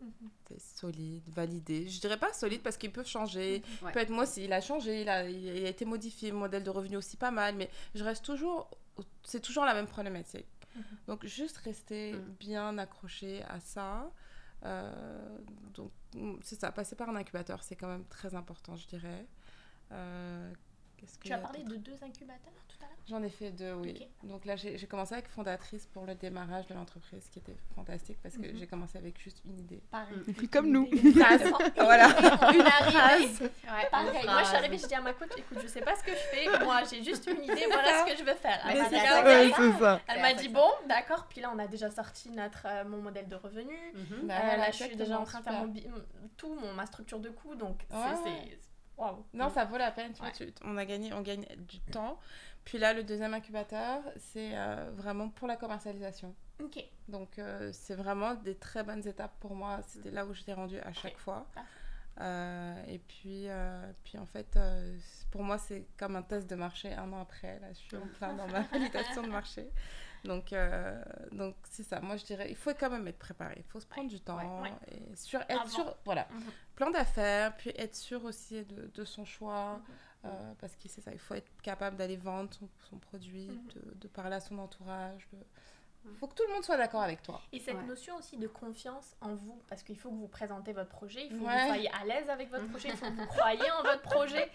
solide, validé. Je dirais pas solide parce qu'ils peuvent changer. Peut-être moi aussi, il a changé, il a été modifié, mon modèle de revenu aussi pas mal, mais je reste toujours... C'est toujours la même problématique. Donc, juste rester bien accroché à ça. Donc, c'est ça. Passer par un incubateur, c'est quand même très important, je dirais. Tu as parlé de 2 incubateurs tout à l'heure? J'en ai fait 2, oui. Okay. Donc là, j'ai commencé avec Fondatrice pour le démarrage de l'entreprise, qui était fantastique parce que j'ai commencé avec juste une idée. Pareil. Comme nous. Voilà. Une phrase. Ouais, pareil. Moi, je suis arrivée, je dis à ma coach, écoute, je sais pas ce que je fais. Moi, j'ai juste une idée, voilà ce que je veux faire. Elle m'a dit, bon, d'accord. Puis là, on a déjà sorti mon modèle de revenu. Là, je suis déjà en train de faire ma structure de coûts. Donc, c'est... Wow. Non, ça vaut la peine. On gagne du temps. Puis là, le deuxième incubateur, c'est vraiment pour la commercialisation. Ok. Donc, c'est vraiment des très bonnes étapes pour moi. C'était là où j'étais rendue à chaque fois. Et puis en fait, pour moi, c'est comme un test de marché 1 an après. Là, je suis en plein dans ma validation de marché. Donc c'est ça. Moi, je dirais, il faut quand même être préparé. Il faut se prendre du temps. Et être sûr, voilà. Plan d'affaires, puis être sûr aussi de son choix. Parce que c'est ça, il faut être capable d'aller vendre son produit, de parler à son entourage. Il faut que tout le monde soit d'accord avec toi. Et cette notion aussi de confiance en vous, parce qu'il faut que vous présentez votre projet, il faut que vous soyez à l'aise avec votre projet, il faut que vous croyez en votre projet.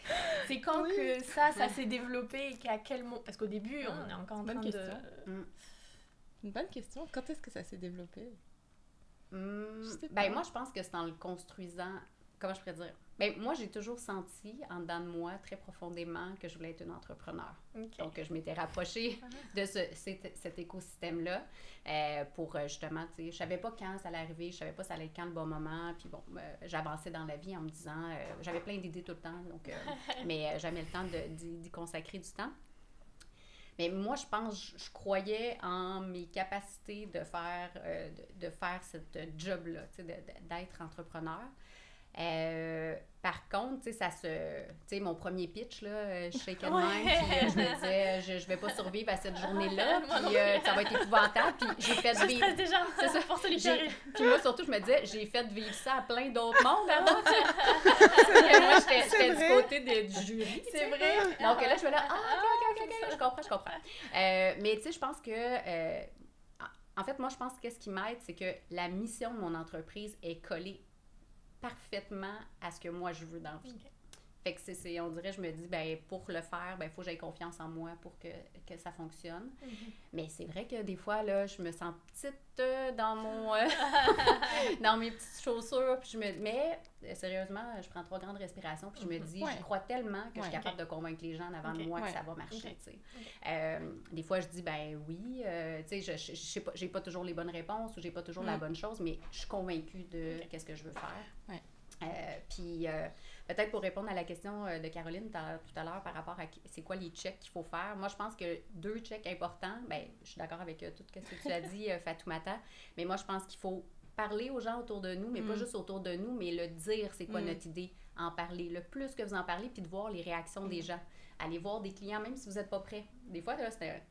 C'est quand que ça s'est développé et qu'à quel moment... Parce qu'au début, on est encore en train de... Une bonne question. Quand est-ce que ça s'est développé? Moi, je pense que c'est en le construisant... Comment je pourrais dire? Moi, j'ai toujours senti en dedans de moi, très profondément, que je voulais être une entrepreneur. Okay. Donc, je m'étais rapprochée de cet écosystème-là pour justement, tu sais, je savais pas quand ça allait arriver, je savais pas ça allait être quand le bon moment. Puis bon, j'avançais dans la vie en me disant, j'avais plein d'idées tout le temps, donc, mais jamais le temps d'y consacrer du temps. Mais moi, je croyais en mes capacités de faire cette job-là, d'être entrepreneur. Par contre, tu sais, mon premier pitch, là, je shake même, puis je me disais, je vais pas survivre à cette journée-là, puis ça va être épouvantable, puis j'ai fait vivre... Je stresse déjà, c'est ça, pour celui qui arrive. Puis moi, surtout, je me disais, j'ai fait vivre ça à plein d'autres mondes avant, moi, j'étais du côté du jury. C'est vrai. Donc là, je me là, ok, je comprends. Mais tu sais, je pense que... en fait, moi, je pense que qu'est-ce qui m'aide, c'est que la mission de mon entreprise est collée parfaitement à ce que moi je veux dans la vie. Okay. Fait que on dirait, je me dis, ben pour le faire, ben il faut que j'aie confiance en moi pour que ça fonctionne. Mm-hmm. Mais c'est vrai que des fois, là, je me sens petite dans mon dans mes petites chaussures, puis mais sérieusement, je prends 3 grandes respirations, puis je me dis, j'y crois tellement que je suis capable de convaincre les gens en avant de moi que ça va marcher, tu sais. Des fois, je dis, ben oui, tu sais, je sais pas, j'ai pas toujours les bonnes réponses ou j'ai pas toujours la bonne chose, mais je suis convaincue de qu'est-ce que je veux faire. Puis peut-être pour répondre à la question de Caroline tout à l'heure par rapport à c'est quoi les checks qu'il faut faire, moi je pense que 2 checks importants, ben je suis d'accord avec tout ce que tu as dit Fatoumata, mais moi je pense qu'il faut parler aux gens autour de nous, mais pas juste autour de nous, mais le dire c'est quoi notre idée, en parler, le plus que vous en parlez, puis de voir les réactions des gens, aller voir des clients même si vous n'êtes pas prêts. Des fois là, c'est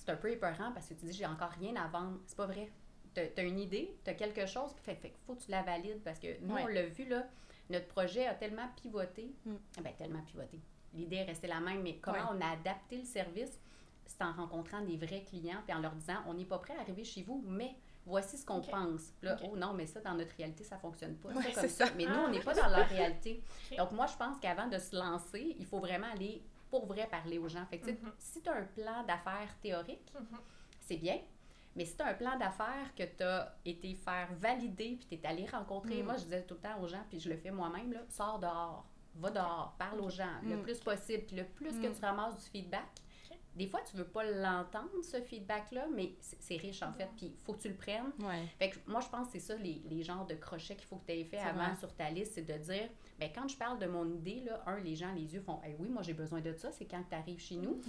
un peu épeurant parce que tu dis j'ai encore rien à vendre, c'est pas vrai. T'as une idée, t'as quelque chose, fait qu'il faut que tu la valides parce que nous, on l'a vu, là, notre projet a tellement pivoté. Tellement pivoté. L'idée est restée la même, mais comment on a adapté le service, c'est en rencontrant des vrais clients puis en leur disant, on n'est pas prêt à arriver chez vous, mais voici ce qu'on pense. Là, oh non, mais ça, dans notre réalité, ça ne fonctionne pas. C'est pas comme ça. Mais nous, on n'est pas dans leur réalité. Donc, moi, je pense qu'avant de se lancer, il faut vraiment aller, pour vrai, parler aux gens. Fait que, si tu as un plan d'affaires théorique, c'est bien. Mais si tu as un plan d'affaires que tu as été faire valider puis tu es allé rencontrer, moi je disais tout le temps aux gens, puis je le fais moi-même, là, sors dehors, va dehors, parle aux gens le plus possible. Puis le plus que tu ramasses du feedback, des fois tu veux pas l'entendre, ce feedback-là, mais c'est riche en fait, puis il faut que tu le prennes. Fait que moi je pense que c'est ça les genres de crochets qu'il faut que tu aies fait avant sur ta liste, c'est de dire, bien quand je parle de mon idée, là, les gens, les yeux font, oui, moi j'ai besoin de ça, c'est quand tu arrives chez nous.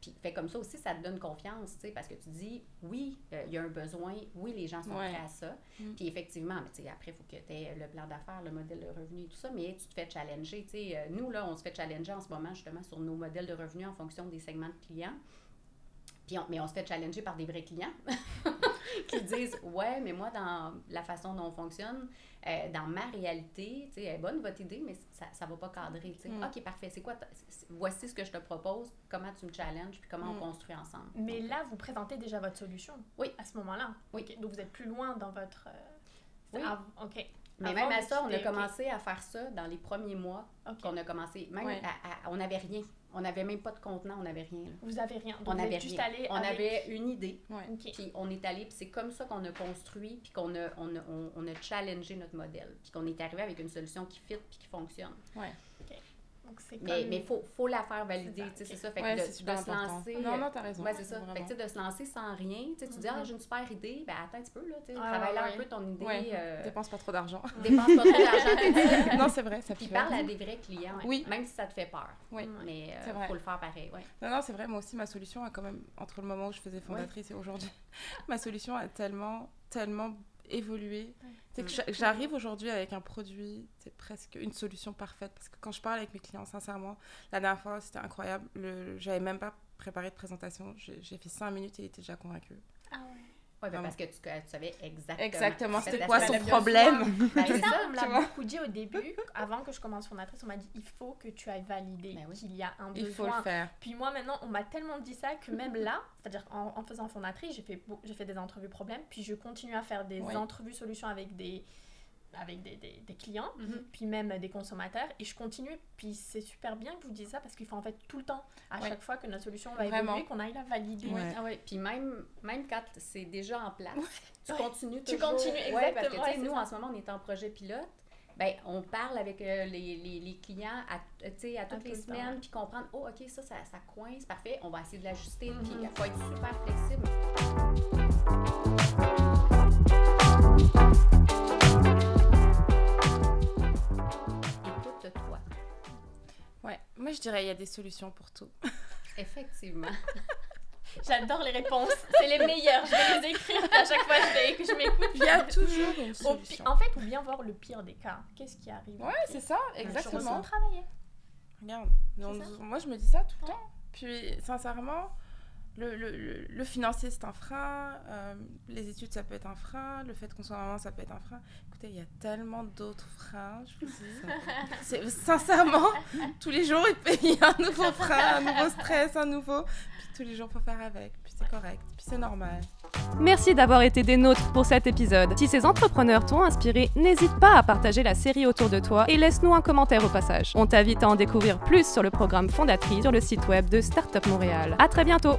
Puis fait comme ça aussi, ça te donne confiance, tu sais, parce que tu dis, oui, il y a un besoin, oui, les gens sont prêts à ça. Puis effectivement, tu sais, après, il faut que tu aies le plan d'affaires, le modèle de revenu et tout ça, mais tu te fais challenger, tu sais. Nous, là, on se fait challenger en ce moment, justement, sur nos modèles de revenus en fonction des segments de clients. Puis mais on se fait challenger par des vrais clients qui disent « Ouais, mais moi, dans la façon dont on fonctionne, dans ma réalité, tu sais, elle est bonne votre idée, mais ça va pas cadrer. Tu sais. OK, parfait. C'est quoi? Voici ce que je te propose, comment tu me challenges, puis comment on construit ensemble. » Mais là, vous présentez déjà votre solution. Oui. À ce moment-là. Oui. Okay. Donc, vous êtes plus loin dans votre... Oui. OK. Mais même à ça, on a commencé à faire ça dans les premiers mois qu'on a commencé. Même on n'avait rien. On n'avait même pas de contenant, on n'avait rien. Là. Vous avez rien. Donc on avait juste rien. On avait une idée. Okay. Puis on est allé, puis c'est comme ça qu'on a construit, puis qu'on a challengé notre modèle. Puis qu'on est arrivé avec une solution qui fit puis qui fonctionne. Ouais. Okay. Donc c'est mais faut la faire valider, tu sais, c'est ça. Fait que de se lancer. Non, t'as raison. Ouais, c'est ça. Fait que de se lancer sans rien, tu sais, tu dis, j'ai une super idée, ben attends un petit peu, là, tu sais, travaille là un peu ton idée. Dépense pas trop d'argent. Dépense pas trop d'argent. Non, c'est vrai, ça puis parle à des vrais clients, même si ça te fait peur. Oui, mais faut le faire pareil, Non, c'est vrai, moi aussi, ma solution a quand même, entre le moment où je faisais fondatrice et aujourd'hui, ma solution a tellement évoluer. C'est que j'arrive aujourd'hui avec un produit, c'est presque une solution parfaite. Parce que quand je parle avec mes clients, sincèrement, la dernière fois, c'était incroyable. J'avais même pas préparé de présentation. J'ai fait 5 minutes et il était déjà convaincu. Ah ouais. Oui, parce que tu savais exactement c'était quoi son problème. C'est ça, on me l'a beaucoup dit au début. Avant que je commence fondatrice, on m'a dit il faut que tu ailles valider qu'il y a un besoin. Il faut le faire. Puis moi, maintenant, on m'a tellement dit ça que même là, c'est-à-dire en faisant fondatrice, j'ai fait des entrevues problèmes, puis je continue à faire des entrevues solutions avec des clients, puis même des consommateurs, et je continue, puis c'est super bien que vous disiez ça, parce qu'il faut en fait tout le temps, à chaque fois que notre solution va évoluer, qu'on aille la valider. Puis même quand c'est déjà en place, tu continues toujours. Tu continues, exactement. Parce que nous, en ce moment, on est en projet pilote, ben on parle avec les clients à toutes les semaines, puis comprendre, OK, ça coince, parfait, on va essayer de l'ajuster, puis il faut être super flexible. Ouais. Moi, je dirais il y a des solutions pour tout. Effectivement. J'adore les réponses, c'est les meilleures. Je vais les écrire à chaque fois que je m'écoute. Il y a toujours une solution. En fait, ou bien voir le pire des cas. Qu'est-ce qui arrive? Ouais, c'est ça, exactement. Travailler. Regarde, moi je me dis ça tout le temps. Puis sincèrement, le financier c'est un frein, les études ça peut être un frein, le fait qu'on soit maman ça peut être un frein. Écoutez, il y a tellement d'autres freins, je vous dis. Sincèrement, tous les jours il y a un nouveau frein, un nouveau stress, un nouveau. Puis tous les jours il faut faire avec, puis c'est correct, puis c'est normal. Merci d'avoir été des nôtres pour cet épisode. Si ces entrepreneurs t'ont inspiré, n'hésite pas à partager la série autour de toi et laisse-nous un commentaire au passage. On t'invite à en découvrir plus sur le programme Fondatrice sur le site web de Startup Montréal. À très bientôt!